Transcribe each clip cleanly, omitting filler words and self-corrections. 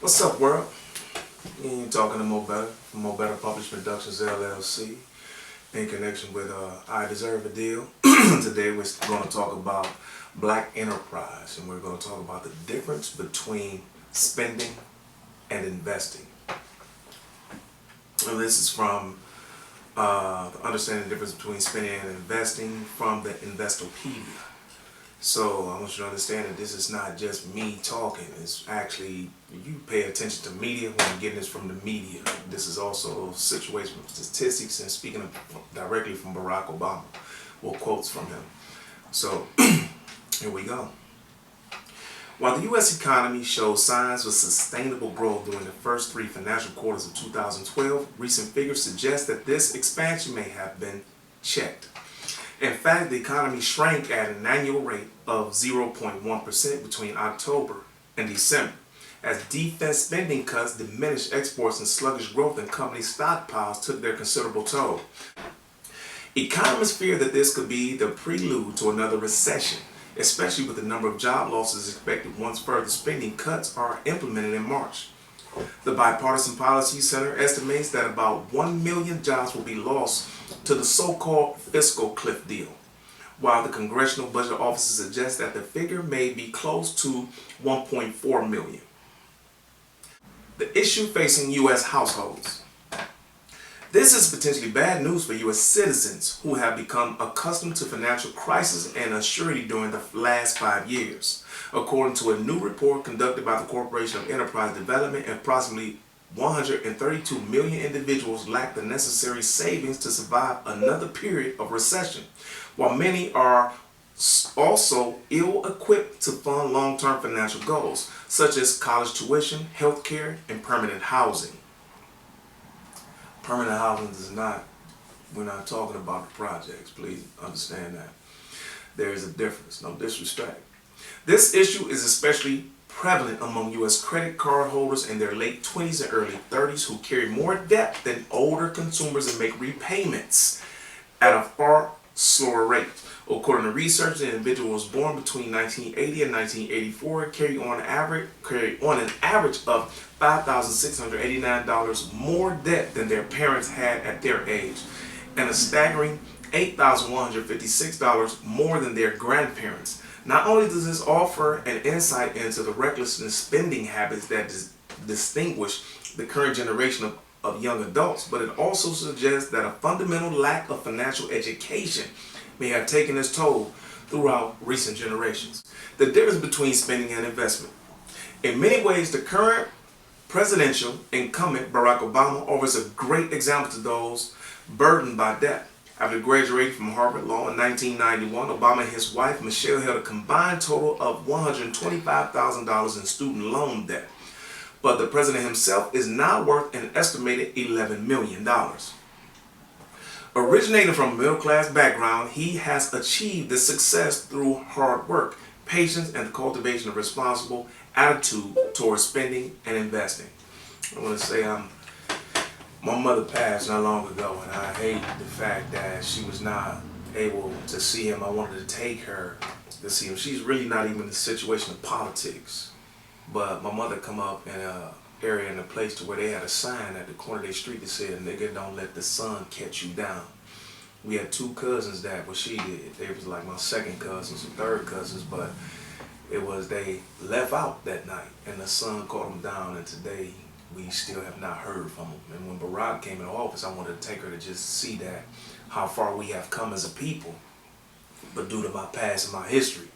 What's up, world? You talking to Mo Better from Mo Better Published Productions LLC in connection with I Deserve a Deal. Today we're going to talk about black enterprise, and we're going to talk about the difference between spending and investing. And this is from Understanding the Difference Between Spending and Investing from the Investopedia. So I want you to understand that this is not just me talking. It's actually, you pay attention to media when you're getting this from the media. This is also situational statistics and speaking directly from Barack Obama, or quotes from him. So here we go. While the U.S. economy shows signs of sustainable growth during the first three financial quarters of 2012, recent figures suggest that this expansion may have been checked. In fact, the economy shrank at an annual rate of 0.1% between October and December, as defense spending cuts, diminished exports, and sluggish growth in company stockpiles took their considerable toll. Economists fear that this could be the prelude to another recession, especially with the number of job losses expected once further spending cuts are implemented in March. The Bipartisan Policy Center estimates that about 1 million jobs will be lost to the so-called fiscal cliff deal, while the Congressional Budget Office suggests that the figure may be close to 1.4 million. The issue facing U.S. households. This is potentially bad news for U.S. citizens who have become accustomed to financial crisis and uncertainty during the last 5 years. According to a new report conducted by the Corporation of Enterprise Development, approximately 132 million individuals lack the necessary savings to survive another period of recession, while many are also ill-equipped to fund long-term financial goals, such as college tuition, health care, and permanent housing. Permanent housing is not, we're not talking about the projects, please understand that. There is a difference, no disrespect. This issue is especially prevalent among U.S. credit card holders in their late 20s and early 30s who carry more debt than older consumers and make repayments at a far slower rate. According to research, the individuals born between 1980 and 1984 carry on an average of $5,689 more debt than their parents had at their age, and a staggering $8,156 more than their grandparents. Not only does this offer an insight into the reckless spending habits that distinguish the current generation of young adults, but it also suggests that a fundamental lack of financial education may have taken its toll throughout recent generations. The difference between spending and investment. In many ways, the current presidential incumbent, Barack Obama, offers a great example to those burdened by debt. After graduating from Harvard Law in 1991, Obama and his wife, Michelle, held a combined total of $125,000 in student loan debt. But the president himself is now worth an estimated $11 million. Originating from a middle-class background, he has achieved this success through hard work, patience, and the cultivation of responsible attitude towards spending and investing. I want to say my mother passed not long ago, and I hate the fact that she was not able to see him. I wanted to take her to see him. She's really not even in the situation of politics. But my mother come up in an area in a place to where they had a sign at the corner of their street that said, "Nigga, don't let the sun catch you down." We had two cousins that what she did. They was like my second cousins and third cousins, but it was they left out that night and the sun caught them down, and today we still have not heard from him. And when Barack came into office, I wanted to take her to just see that, how far we have come as a people. But due to my past and my history,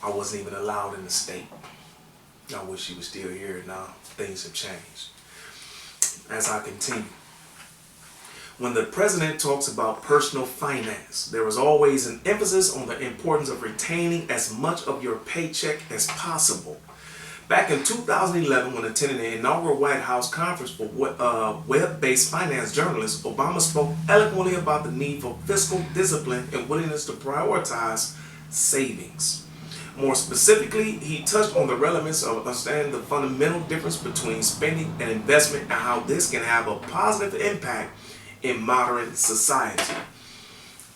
I wasn't even allowed in the state. I wish she was still here. Now things have changed. As I continue, when the president talks about personal finance, there is always an emphasis on the importance of retaining as much of your paycheck as possible. Back in 2011, when attending the inaugural White House conference for web-based finance journalists, Obama spoke eloquently about the need for fiscal discipline and willingness to prioritize savings. More specifically, he touched on the relevance of understanding the fundamental difference between spending and investment and how this can have a positive impact in modern society.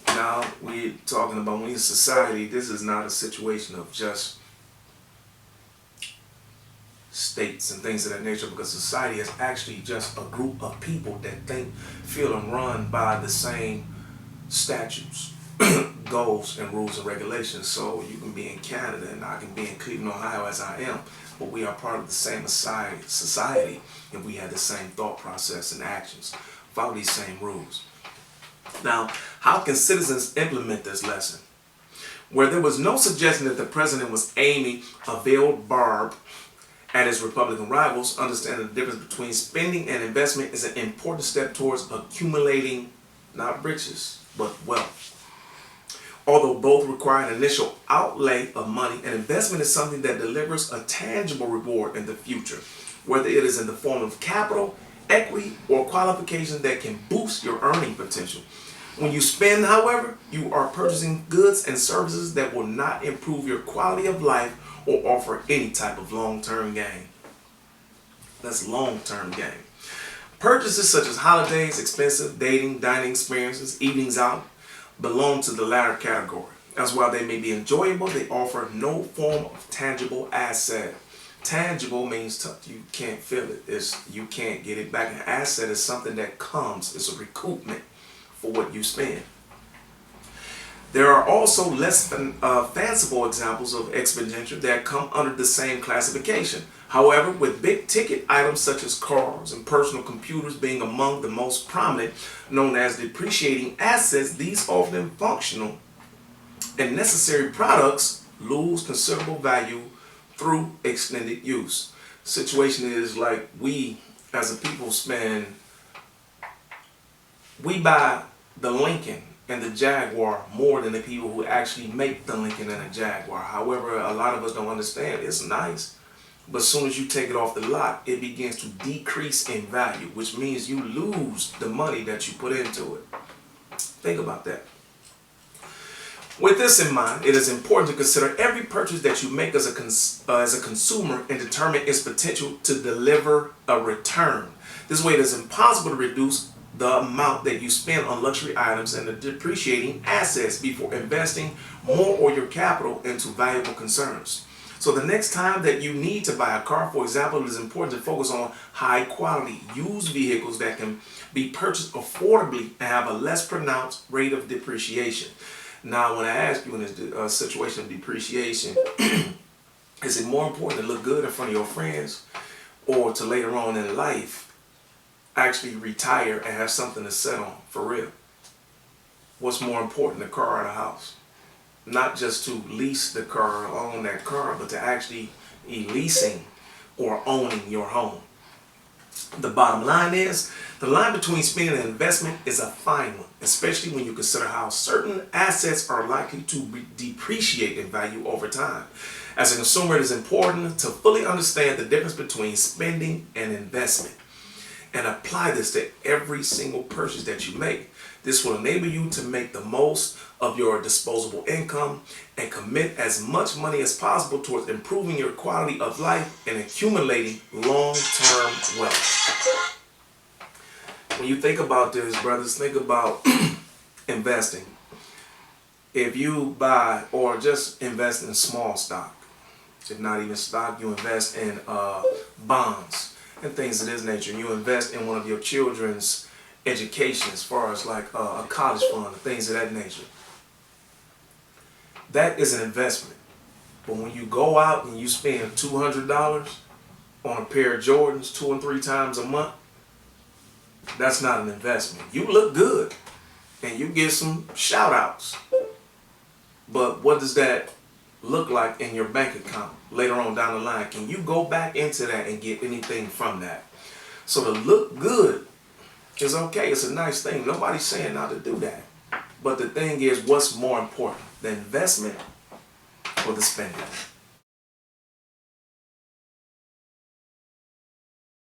Now, we're talking about when in society, this is not a situation of just states and things of that nature, because society is actually just a group of people that think, feel, and run by the same statutes, goals, and rules and regulations. So you can be in Canada and I can be in Cleveland, Ohio as I am, but we are part of the same society, and we have the same thought process and actions, follow these same rules. Now, how can citizens implement this lesson? Where there was no suggestion that the president was aiming a veiled barb at his Republican rivals, understanding the difference between spending and investment is an important step towards accumulating not riches, but wealth. Although both require an initial outlay of money, an investment is something that delivers a tangible reward in the future, whether it is in the form of capital, equity, or qualification that can boost your earning potential. When you spend, however, you are purchasing goods and services that will not improve your quality of life or offer any type of long-term gain. That's long-term gain. Purchases such as holidays, expensive dating, dining experiences, evenings out belong to the latter category. As while they may be enjoyable, they offer no form of tangible asset. Tangible means you can't feel it. You can't get it back. An asset is something that comes. It's a recoupment for what you spend. There are also less than fanciful examples of expenditure that come under the same classification. However, with big ticket items such as cars and personal computers being among the most prominent, known as depreciating assets, these often functional and necessary products lose considerable value through extended use. Situation is like we as a people we buy the Lincoln and the Jaguar more than the people who actually make the Lincoln and the Jaguar. However, a lot of us don't understand it's nice, but as soon as you take it off the lot, it begins to decrease in value, which means you lose the money that you put into it. Think about that. With this in mind, it is important to consider every purchase that you make as a consumer and determine its potential to deliver a return. This way, it is impossible to reduce the amount that you spend on luxury items and the depreciating assets before investing more or your capital into valuable concerns. So the next time that you need to buy a car, for example, it is important to focus on high quality used vehicles that can be purchased affordably and have a less pronounced rate of depreciation. Now, when I ask you in this situation of depreciation, is it more important to look good in front of your friends or to later on in life actually retire and have something to sit on for real? What's more important, the car or the house? Not just to lease the car or own that car, but to actually be leasing or owning your home. The bottom line is, the line between spending and investment is a fine one, especially when you consider how certain assets are likely to depreciate in value over time. As a consumer, it is important to fully understand the difference between spending and investment and apply this to every single purchase that you make. This will enable you to make the most of your disposable income and commit as much money as possible towards improving your quality of life and accumulating long-term wealth. When you think about this, brothers, think about investing. If you buy or just invest in small stock, if not even stock, you invest in bonds and things of this nature, and you invest in one of your children's education as far as like a college fund, things of that nature. That is an investment. But when you go out and you spend $200 on a pair of Jordans 2 and 3 times a month, that's not an investment. You look good and you get some shout outs. But what does that look like in your bank account later on down the line? Can you go back into that and get anything from that? So to look good is okay. It's a nice thing. Nobody's saying not to do that. But the thing is, what's more important, the investment or the spending?